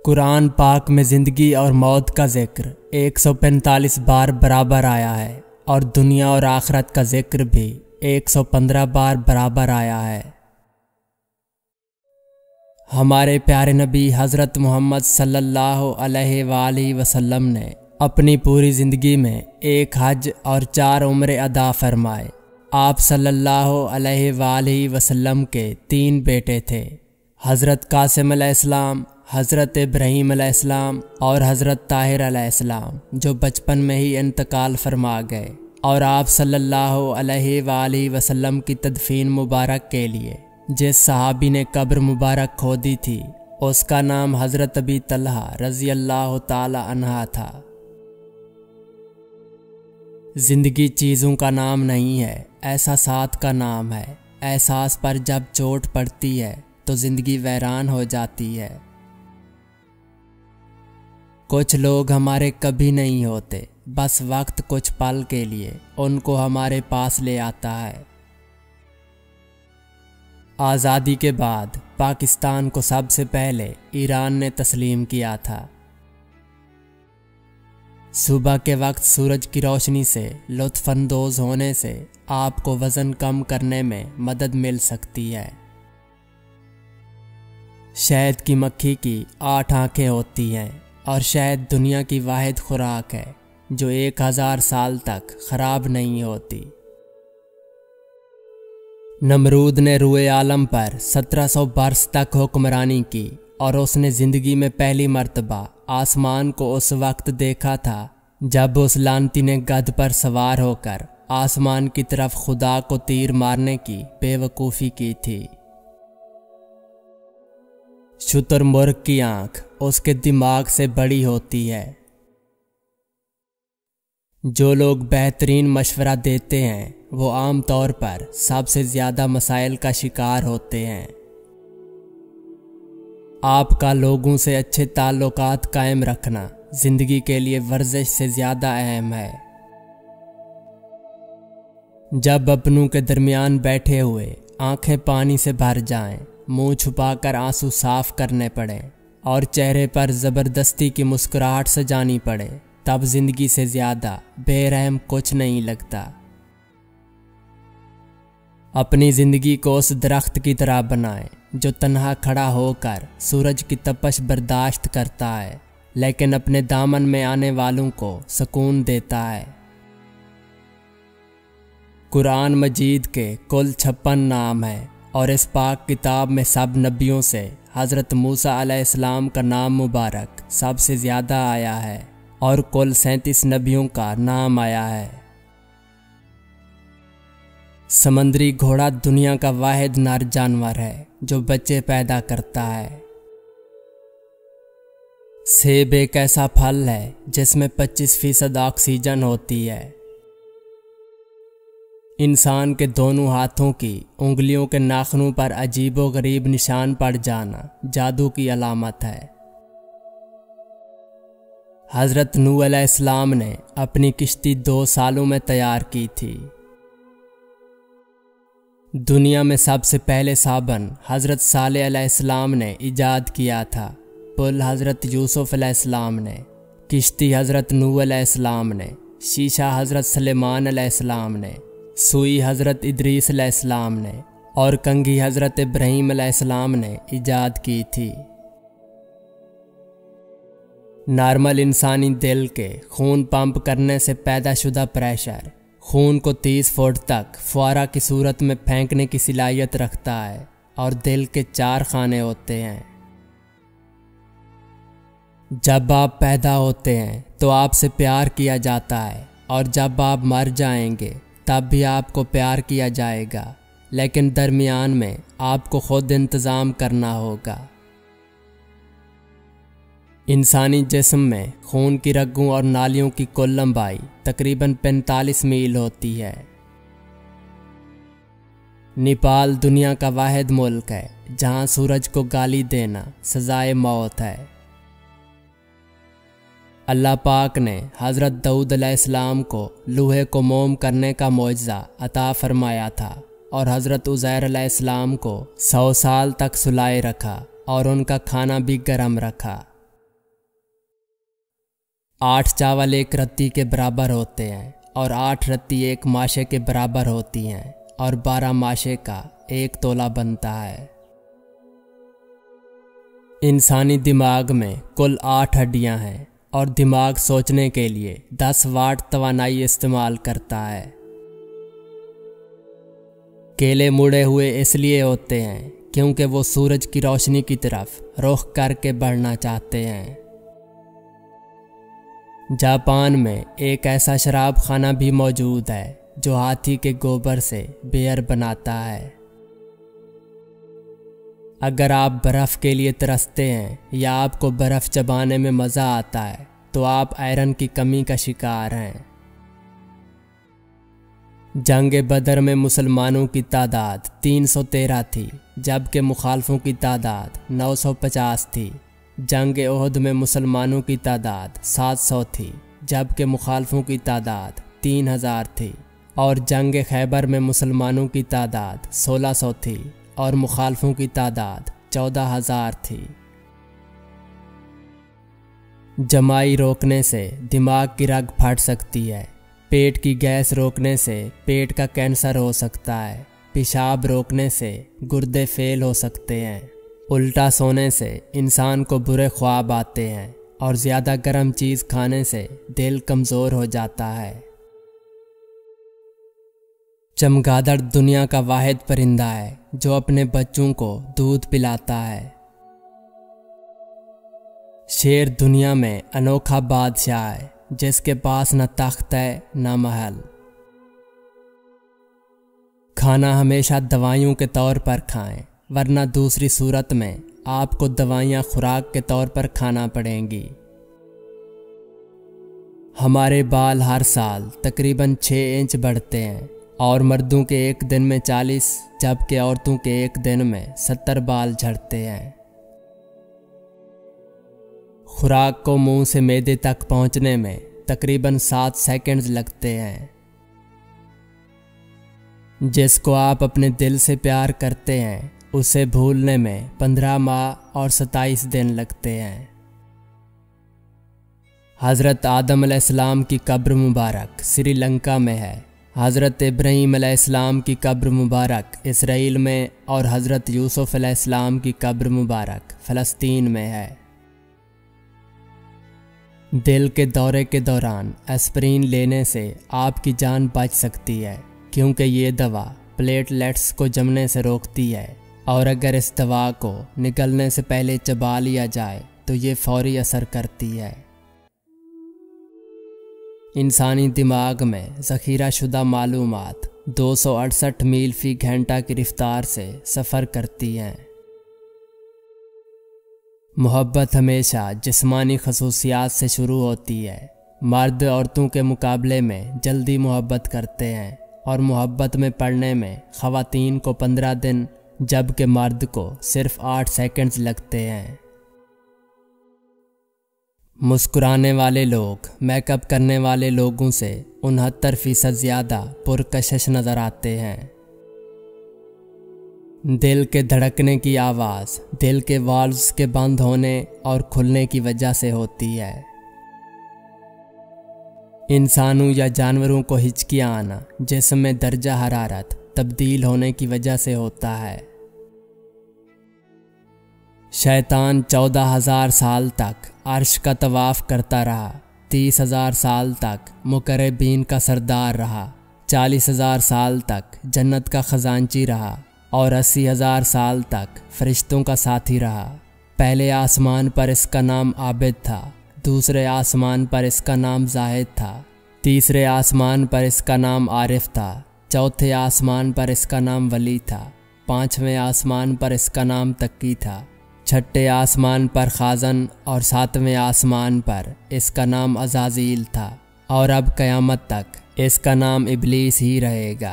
कुरान पाक में ज़िंदगी और मौत का जिक्र 145 बार बराबर आया है और दुनिया और आखिरत का जिक्र भी 115 बार बराबर आया है। हमारे प्यारे नबी हज़रत मोहम्मद सल्लल्लाहु अलैहि वसल्लम ने अपनी पूरी ज़िंदगी में एक हज और 4 उम्रे अदा फरमाए। आप सल्लल्लाहु अलैहि वसल्लम के 3 बेटे थे, हज़रत कासिम अलैहिस्सलाम, हज़रत इब्राहीम अलैहिस्सलाम और हज़रत ताहिर अलैहिस्सलाम, जो बचपन में ही इंतकाल फरमा गए। और आप सल्लल्लाहु अलैहि वसल्लम की तदफीन मुबारक के लिए जिस सहाबी ने कब्र मुबारक खोदी थी उसका नाम हज़रत अबी तलहा रज़ी अल्लाह ताला अन्हा था। ज़िंदगी चीज़ों का नाम नहीं है, एहसासात का नाम है। एहसास पर जब चोट पड़ती है तो ज़िंदगी वीरान हो जाती है। कुछ लोग हमारे कभी नहीं होते, बस वक्त कुछ पल के लिए उनको हमारे पास ले आता है। आज़ादी के बाद पाकिस्तान को सबसे पहले ईरान ने तस्लीम किया था। सुबह के वक्त सूरज की रोशनी से लुत्फ़अंदोज़ होने से आपको वज़न कम करने में मदद मिल सकती है। शहद की मक्खी की 8 आँखें होती हैं और शहद दुनिया की वाहिद खुराक है जो 1000 साल तक खराब नहीं होती। नमरूद ने रूए आलम पर 1700 बरस तक हुक्मरानी की और उसने ज़िंदगी में पहली मर्तबा आसमान को उस वक्त देखा था जब उस लानती ने गध पर सवार होकर आसमान की तरफ खुदा को तीर मारने की बेवकूफ़ी की थी। शुतुरमुर्ग की आंख उसके दिमाग से बड़ी होती है। जो लोग बेहतरीन मशवरा देते हैं वो आम तौर पर सबसे ज़्यादा मसाइल का शिकार होते हैं। आपका लोगों से अच्छे ताल्लुकात कायम रखना ज़िंदगी के लिए वर्जिश से ज़्यादा अहम है। जब अपनों के दरमियान बैठे हुए आंखें पानी से भर जाएं, मुंह छुपाकर आंसू साफ करने पड़े और चेहरे पर ज़बरदस्ती की मुस्कुराहट सजानी पड़े, तब ज़िंदगी से ज़्यादा बेरहम कुछ नहीं लगता। अपनी ज़िंदगी को उस दरख्त की तरह बनाएं जो तन्हा खड़ा होकर सूरज की तपश बर्दाश्त करता है लेकिन अपने दामन में आने वालों को सुकून देता है। कुरान मजीद के कुल 56 नाम हैं और इस पाक किताब में सब नबियों से हज़रत मूसा अलैहिस्सलाम का नाम मुबारक सबसे ज़्यादा आया है और कुल 37 नबियों का नाम आया है। समंदरी घोड़ा दुनिया का वाहिद नर जानवर है जो बच्चे पैदा करता है। सेब एक ऐसा फल है जिसमें 25% ऑक्सीजन होती है। इंसान के दोनों हाथों की उंगलियों के नाखूनों पर अजीबोगरीब निशान पड़ जाना जादू की अलामत है। हज़रत नूह अलैहिस्सलाम ने अपनी किश्ती 2 सालों में तैयार की थी। दुनिया में सबसे पहले साबन हज़रत सालेह अलैहिस्सलाम ने इजाद किया था। पुल हज़रत यूसुफ अलैहिस्सलाम ने, किश्ती हज़रत नूह अलैहिस्सलाम ने, शीशा हज़रत सुलेमान अलैहिस्सलाम ने, सुई हज़रत इदरीस अलैहिस्सलाम ने और कंघी हज़रत इब्राहीम अलैहिस्सलाम ने इजाद की थी। नॉर्मल इंसानी दिल के खून पंप करने से पैदाशुदा प्रेशर खून को 30 फुट तक फुआरा की सूरत में फेंकने की सलाहियत रखता है और दिल के 4 खाने होते हैं। जब आप पैदा होते हैं तो आपसे प्यार किया जाता है और जब आप मर जाएंगे तब भी आपको प्यार किया जाएगा, लेकिन दरमियान में आपको खुद इंतज़ाम करना होगा। इंसानी जिस्म में खून की रगों और नालियों की कुल लंबाई तकरीबन 45 मील होती है। नेपाल दुनिया का वाहिद मुल्क है जहां सूरज को गाली देना सजाए मौत है। अल्लाह पाक ने हज़रत दाऊद अलैहिस्सलाम को लोहे को मोम करने का मौजज़ा अता फरमाया था और हज़रत उज़ैर अलैहिस्सलाम को 100 साल तक सुलाए रखा और उनका खाना भी गर्म रखा। 8 चावल एक रत्ती के बराबर होते हैं और 8 रत्ती एक माशे के बराबर होती हैं और 12 माशे का 1 तोला बनता है। इंसानी दिमाग में कुल 8 हड्डियां हैं और दिमाग सोचने के लिए 10 वाट तवानाई इस्तेमाल करता है। केले मुड़े हुए इसलिए होते हैं क्योंकि वो सूरज की रोशनी की तरफ रुख करके बढ़ना चाहते हैं। जापान में एक ऐसा शराब खाना भी मौजूद है जो हाथी के गोबर से बियर बनाता है। अगर आप बर्फ़ के लिए तरसते हैं या आपको बर्फ़ चबाने में मज़ा आता है तो आप आयरन की कमी का शिकार हैं। जंग बदर में मुसलमानों की तादाद 313 थी जबकि मुखालफों की तादाद 950 थी। जंग ओहद में मुसलमानों की तादाद 700 थी जबकि मुखालफों की तादाद 3000 थी और जंग खैबर में मुसलमानों की तादाद 1600 थी और मुखालफों की तादाद 14000 थी। जमाई रोकने से दिमाग की रग फट सकती है। पेट की गैस रोकने से पेट का कैंसर हो सकता है। पेशाब रोकने से गुर्दे फेल हो सकते हैं। उल्टा सोने से इंसान को बुरे ख्वाब आते हैं और ज़्यादा गर्म चीज़ खाने से दिल कमज़ोर हो जाता है। चमगादड़ दुनिया का वाहिद परिंदा है जो अपने बच्चों को दूध पिलाता है। शेर दुनिया में अनोखा बादशाह है जिसके पास न तख्त है न महल। खाना हमेशा दवाइयों के तौर पर खाएं वरना दूसरी सूरत में आपको दवाइयाँ खुराक के तौर पर खाना पड़ेंगी। हमारे बाल हर साल तकरीबन 6 इंच बढ़ते हैं और मर्दों के एक दिन में 40 जबकि औरतों के एक दिन में 70 बाल झड़ते हैं। खुराक को मुंह से मैदे तक पहुंचने में तकरीबन 7 सेकंड्स लगते हैं। जिसको आप अपने दिल से प्यार करते हैं उसे भूलने में 15 माह और 27 दिन लगते हैं। हज़रत आदम अलैहिस्सलाम की कब्र मुबारक श्रीलंका में है। हज़रत इब्राहीम अलैहिस्सलाम की कब्र मुबारक इसराइल में और हज़रत यूसुफ अलैहिस्सलाम की कब्र मुबारक फ़लस्तीन में है। दिल के दौरे के दौरान एस्पिरिन लेने से आपकी जान बच सकती है क्योंकि ये दवा प्लेटलेट्स को जमने से रोकती है और अगर इस दवा को निकलने से पहले चबा लिया जाए तो ये फौरी असर करती है। इंसानी दिमाग में ज़ख़ीरा शुदा मालूमात 268 मील फ़ी घंटा की रफ्तार से सफ़र करती हैं। मोहब्बत हमेशा जिस्मानी खसूसियात से शुरू होती है। मर्द औरतों के मुकाबले में जल्दी मोहब्बत करते हैं और मोहब्बत में पड़ने में ख़वातीन को 15 दिन जबकि मर्द को सिर्फ 8 सेकंड्स लगते हैं। मुस्कुराने वाले लोग मेकअप करने वाले लोगों से 69% ज़्यादा पुरकशिश नज़र आते हैं। दिल के धड़कने की आवाज़ दिल के वाल्व्स के बंद होने और खुलने की वजह से होती है। इंसानों या जानवरों को हिचकियाँ आना जिस्म में दर्जा हरारत तब्दील होने की वजह से होता है। शैतान 14,000 साल तक अर्श का तवाफ़ करता रहा। 30,000 साल तक मुकर्रबीन का सरदार रहा। 40,000 साल तक जन्नत का खजांची रहा और 80,000 साल तक फरिश्तों का साथी रहा। पहले आसमान पर इसका नाम आबिद था, दूसरे आसमान पर इसका नाम जाहिद था, तीसरे आसमान पर इसका नाम आरिफ था, चौथे आसमान पर इसका नाम वली था, पांचवें आसमान पर इसका नाम तक्की था, छठे आसमान पर खाजन और सातवें आसमान पर इसका नाम अज़ाज़ील था और अब क़यामत तक इसका नाम इब्लीस ही रहेगा।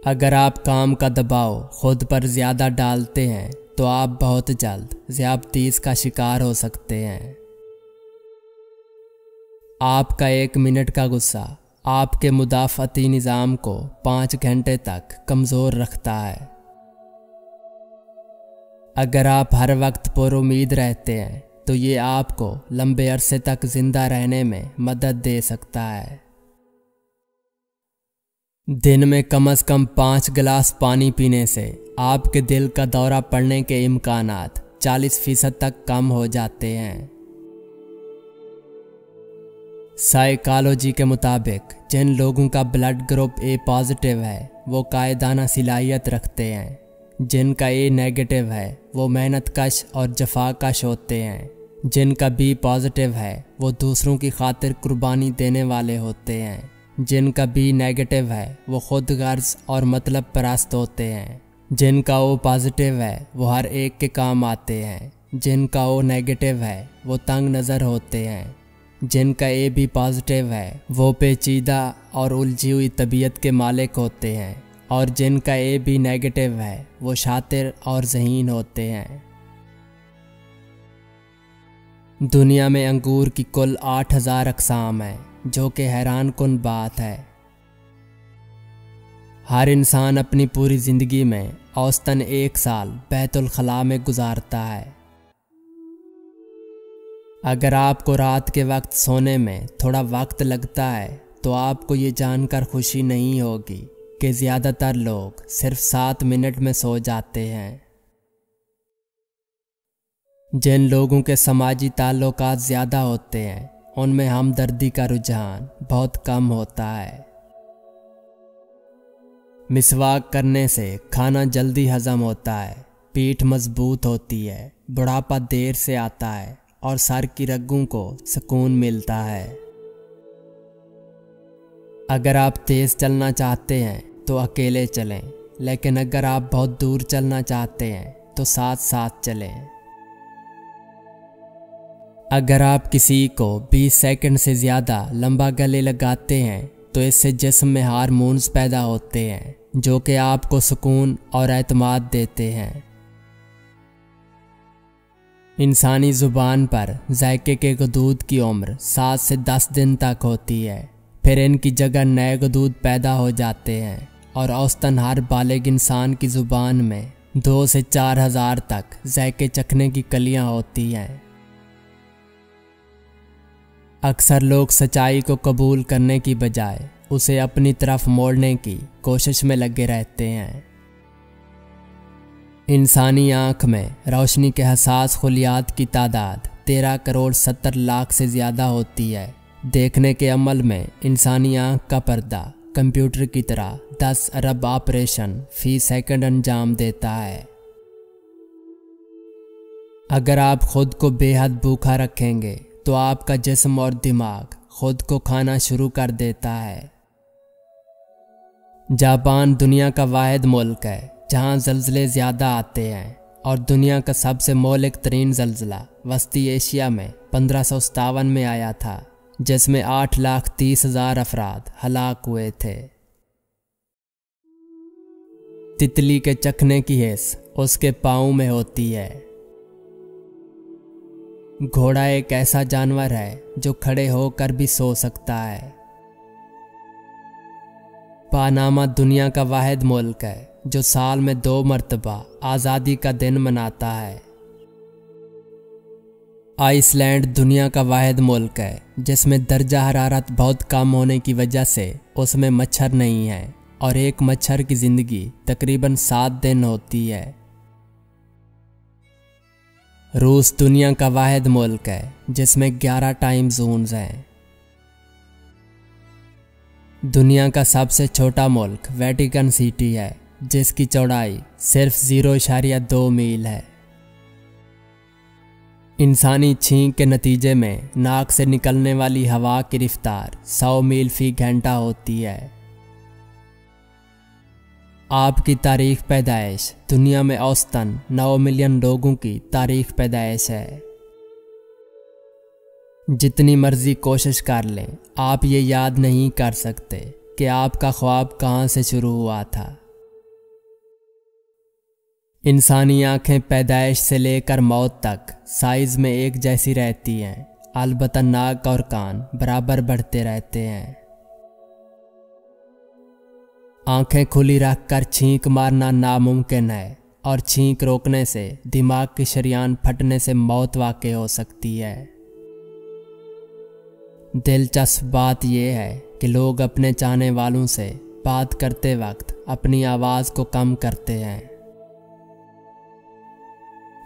अगर आप काम का दबाव खुद पर ज़्यादा डालते हैं तो आप बहुत जल्द ज़्यादतीज़ का शिकार हो सकते हैं। आपका 1 मिनट का गुस्सा आपके मुदाफ़ती निज़ाम को 5 घंटे तक कमज़ोर रखता है। अगर आप हर वक्त पुरुम्मीद रहते हैं तो ये आपको लंबे अरसे तक जिंदा रहने में मदद दे सकता है। दिन में कम से कम 5 गिलास पानी पीने से आपके दिल का दौरा पड़ने के इम्कानात 40% तक कम हो जाते हैं। साइकोलॉजी के मुताबिक जिन लोगों का ब्लड ग्रुप ए पॉजिटिव है वो कायदाना सलाहियत रखते हैं, जिनका ए नेगेटिव है वो मेहनतकश और जफाकश होते हैं, जिनका बी पॉजिटिव है वो दूसरों की खातिर कुर्बानी देने वाले होते हैं, जिनका बी नेगेटिव है वो खुद गर्ज और मतलब परस्त होते हैं, जिनका ओ पॉजिटिव है वो हर एक के काम आते हैं, जिनका ओ नेगेटिव है वो तंग नज़र होते हैं, जिनका ए बी पॉजिटिव है वो पेचीदा और उलझी हुई तबीयत के मालिक होते हैं, और जिनका ए बी नेगेटिव है वो शातिर और ज़हीन होते हैं। दुनिया में अंगूर की कुल 8000 अक़साम है, जो कि हैरान कुन बात है। हर इंसान अपनी पूरी ज़िंदगी में औसतन 1 साल बैतुल खला में गुजारता है। अगर आपको रात के वक्त सोने में थोड़ा वक्त लगता है तो आपको ये जानकर खुशी नहीं होगी कि ज़्यादातर लोग सिर्फ 7 मिनट में सो जाते हैं। जिन लोगों के समाजी ताल्लुकात ज़्यादा होते हैं उनमें हमदर्दी का रुझान बहुत कम होता है। मिसवाक करने से खाना जल्दी हजम होता है, पीठ मजबूत होती है, बुढ़ापा देर से आता है और सर की रगों को सुकून मिलता है। अगर आप तेज चलना चाहते हैं तो अकेले चलें, लेकिन अगर आप बहुत दूर चलना चाहते हैं तो साथ साथ चलें। अगर आप किसी को 20 सेकंड से ज़्यादा लंबा गले लगाते हैं तो इससे जिस्म में हार्मोन्स पैदा होते हैं जो कि आपको सुकून और एतमाद देते हैं। इंसानी ज़ुबान पर जायके के गदूद की उम्र 7 से 10 दिन तक होती है, फिर इनकी जगह नए गदूद पैदा हो जाते हैं और औसतन हर बालिग इंसान की ज़ुबान में 2 से 4 हज़ार तक जायके चखने की कलियां होती हैं। अक्सर लोग सच्चाई को कबूल करने की बजाय उसे अपनी तरफ मोड़ने की कोशिश में लगे रहते हैं। इंसानी आँख में रोशनी के हसास खुलियात की तादाद 13 करोड़ 70 लाख से ज़्यादा होती है। देखने के अमल में इंसानी आँख का पर्दा कंप्यूटर की तरह 10 अरब ऑपरेशन फी सेकंड अंजाम देता है। अगर आप खुद को बेहद भूखा रखेंगे तो आपका जिस्म और दिमाग खुद को खाना शुरू कर देता है। जापान दुनिया का वाहिद मुल्क है जहाँ जल्जले ज़्यादा आते हैं और दुनिया का सबसे मौलिक तरीन जल्जला वस्ती एशिया में 1557 में आया था, जिसमें 8,30,000 अफराद हलाक हुए थे। तितली के चखने की हिस्स उसके पाँव में होती है। घोड़ा एक ऐसा जानवर है जो खड़े होकर भी सो सकता है। पानामा दुनिया का वाहिद मुल्क है जो साल में 2 मरतबा आज़ादी का दिन मनाता है। आइसलैंड दुनिया का वाहिद मुल्क है जिसमें दर्जा हरारत बहुत कम होने की वजह से उसमें मच्छर नहीं है और एक मच्छर की ज़िंदगी तकरीबन 7 दिन होती है। रूस दुनिया का वाहिद मुल्क है जिसमें 11 टाइम जोन्स हैं। दुनिया का सबसे छोटा मुल्क वेटिकन सिटी है जिसकी चौड़ाई सिर्फ 0.2 मील है। इंसानी छींक के नतीजे में नाक से निकलने वाली हवा की रफ्तार 100 मील फी घंटा होती है। आपकी तारीख पैदाइश दुनिया में औसतन 9 मिलियन लोगों की तारीख पैदाइश है। जितनी मर्जी कोशिश कर लें आप ये याद नहीं कर सकते कि आपका ख्वाब कहाँ से शुरू हुआ था। इंसानी आँखें पैदाइश से लेकर मौत तक साइज में एक जैसी रहती हैं, अलबत्ता नाक और कान बराबर बढ़ते रहते हैं। आंखें खुली रखकर छींक मारना नामुमकिन है और छींक रोकने से दिमाग की शरियान फटने से मौत वाक़ई हो सकती है। दिलचस्प बात यह है कि लोग अपने चाहने वालों से बात करते वक्त अपनी आवाज़ को कम करते हैं।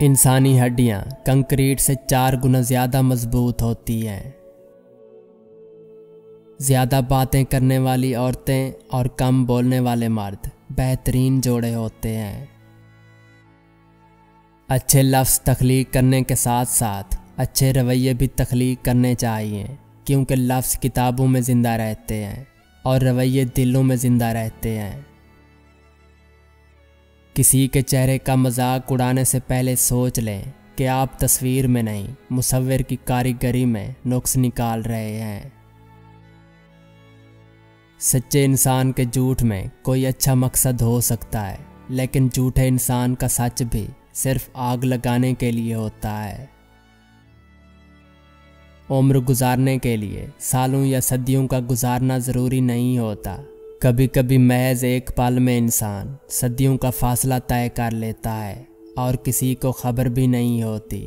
इंसानी हड्डियां कंक्रीट से 4 गुना ज़्यादा मजबूत होती हैं। ज़्यादा बातें करने वाली औरतें और कम बोलने वाले मर्द बेहतरीन जोड़े होते हैं। अच्छे लफ्ज़ तख्लीक करने के साथ साथ अच्छे रवैये भी तख्लीक करने चाहिए, क्योंकि लफ्ज़ किताबों में ज़िंदा रहते हैं और रवैये दिलों में ज़िंदा रहते हैं। किसी के चेहरे का मजाक उड़ाने से पहले सोच लें कि आप तस्वीर में नहीं, मुसव्विर की कारीगरी में नुक्स निकाल रहे हैं। सच्चे इंसान के झूठ में कोई अच्छा मकसद हो सकता है, लेकिन झूठे इंसान का सच भी सिर्फ आग लगाने के लिए होता है। उम्र गुजारने के लिए सालों या सदियों का गुजारना ज़रूरी नहीं होता। कभी कभी महज एक पल में इंसान सदियों का फासला तय कर लेता है और किसी को खबर भी नहीं होती।